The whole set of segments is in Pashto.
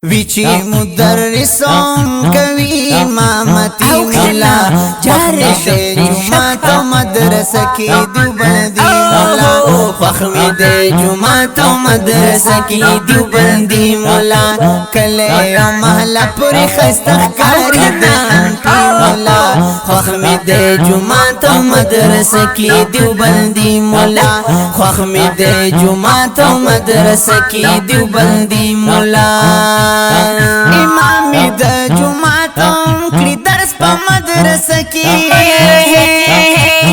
ویچی مدرسون کوي امامتی مولا جارې جمعه او مدرسه کې دیوبندي مولا فخمي د جمعه او مدرسه کې دیوبندي مولا کله یو محله پوری خسته ښکاري د مولا فخمي د جمعه او مدرسه کې دیوبندي مولا فخمي د جمعه او مدرسه کې دیوبندي مولا امامي د جمعه کړي درس په مدرسه کې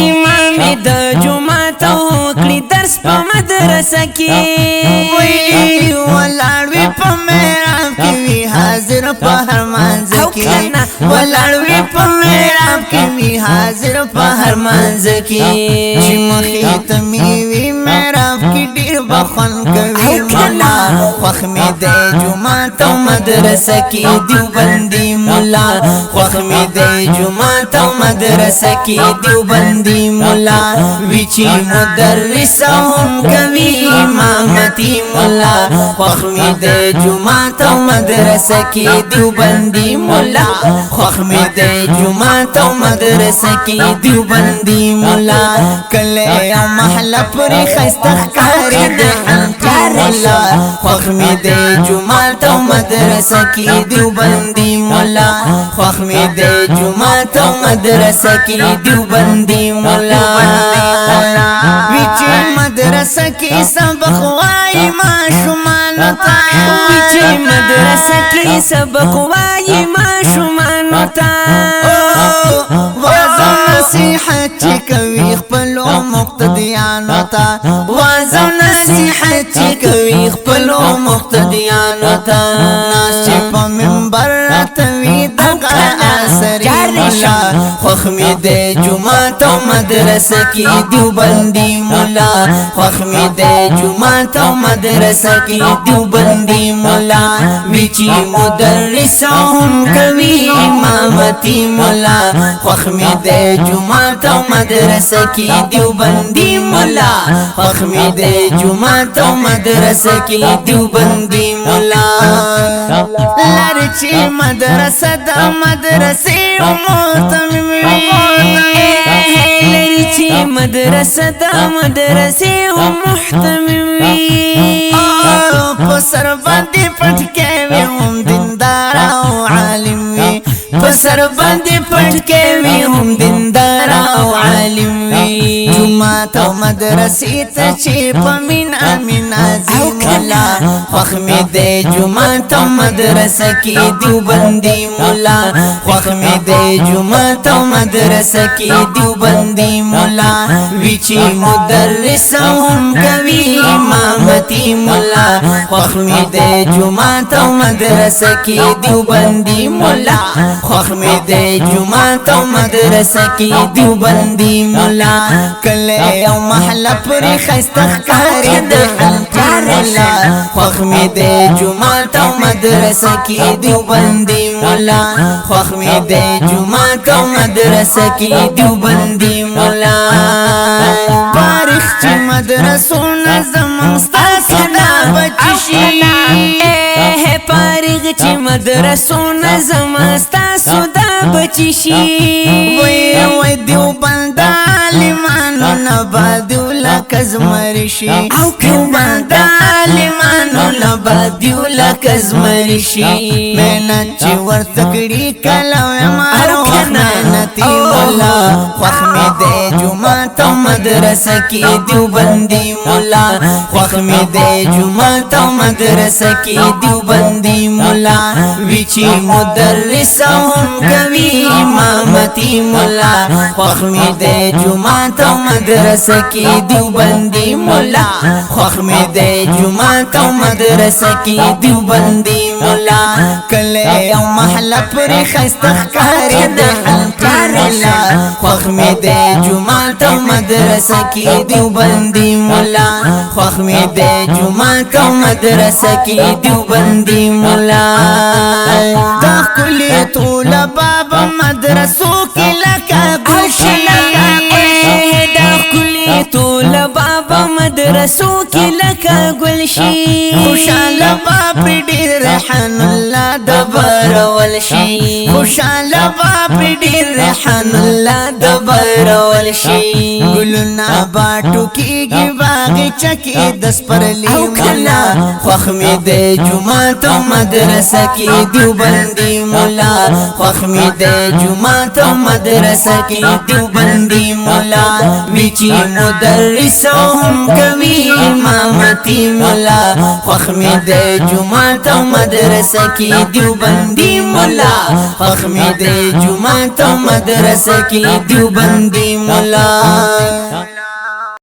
امامي د جمعه کړي درس په مدرسه کې وی ولاړوي په محراب کې وی حاضر په هر منځ کې ولاړوي په محراب کې وی حاضر په هر منځ کې چې مخې ته می وی محراب کې ډیر بخون کوي مولا فخمي د جمعه او مدرسه کې دیوبندي مولا فخمي د جمعه او مدرسه کې دیوبندي مولا ویچی مدرسهم کوي امامتي مولا فخمي د جمعه او مدرسه کې دیوبندي مولا فخمي د جمعه او مدرسه کې دیوبندي مولا کله یو محله پوری خسته ښکاري د مولا فخمي د جمعه او مدرسه کې دیوبندي مولا فخمي د جمعه او مدرسه کې دیوبندي مولا ویچی مدرسه کې سبق وایي ماشومان ته ویچی مدرسه کې سبق وایي ماشومان ته وعظ نصیحت چې کوي خپلو مقتدیانو ته وعظ نصیحت چې کوي خپلو مقتدیانو ته ناس چې په منبر راتوي دغه اثرې مولا فخمي د جمعه او مدرسه کې دیوبندي مولا فخمي د جمعه او مدرسه کې دیوبندي مولا ویچی مدرسهم کوي امامتي مولا فخمي د جمعه او مدرسه کې دیوبندي مولا فخمي د جمعه او مدرسه کې دیوبندي مولا لارچی مدرسه د مدرسې محتمم لارچی مدرسه د مدرسې محتمم په سر باندې پټ کوي هم دیندار او عالم وي په سر باندې پټ کوي هم دیندار او عالم وي جمعه او مدرسې ته چې په مين امين عظیم مولا فخمي د جمعه او مدرسه کې دیوبندي مولا فخمي د جمعه او مدرسه کې دیوبندي مولا ویچی مدرسهم کوي امامتي مولا فخمي د جمعه او مدرسه کې دیوبندي مولا فخمي د جمعه او مدرسه کې دیوبندي مولا کله یو محله پوری خسته ښکاري د مولا فخمي د جمعه او مدرسه کې دیوبندي مولا فخمي د جمعه او مدرسه کې دیوبندي مولا بارخ چې مدرسونه زمون ستاسو دا بچی شي پارغ چې مدرسونه زمون ستاسو دا بچی شي وای دیوبند عالمانو نبادو لکزمر شي او دیوبند عالمانو نبادو لکزمر شي مهنت چې ورته کړي کله مارو مهنتي مولا فخمي د جمعه او مدرسه کې دیوبندي مولا فخمي د جمعه او مدرسه کې دیوبندي مولا ویچی مدرسهم کوي امامتي مولا فخمي د جمعه او مدرسه کې دیوبندي مولا فخمي د جمعه او مدرسه کې دیوبندي مولا کله یو محله پوری خسته ښکاري د مولا فخمي د جمعه او مدرسه کې دیوبندي مولا فخمي د جمعه او مدرسه کې دیوبندي مولا دا کلی طلبه په مدرسو کې لکه ګلشي دا کلی طلبه په مدرسو کې لکه ګلشي خوشاله په ډېر ریحان الله دبر والشي خوشال باب ډیر ریحان الله دبر والشي ګلنا باټو کیږي باغ چکی دس پرلی مولا خوخ می د جمعه او مدرسه کی دیوبندی مولا خوخ می د جمعه او مدرسه کی دیوبندی مولا میچی مدرس هم کوي امامتی مولا خوخ می د جمعه او مدرسه کی دیوبندی مولا خوخ می د جمعه او مدرسه کی دیوبندی مولا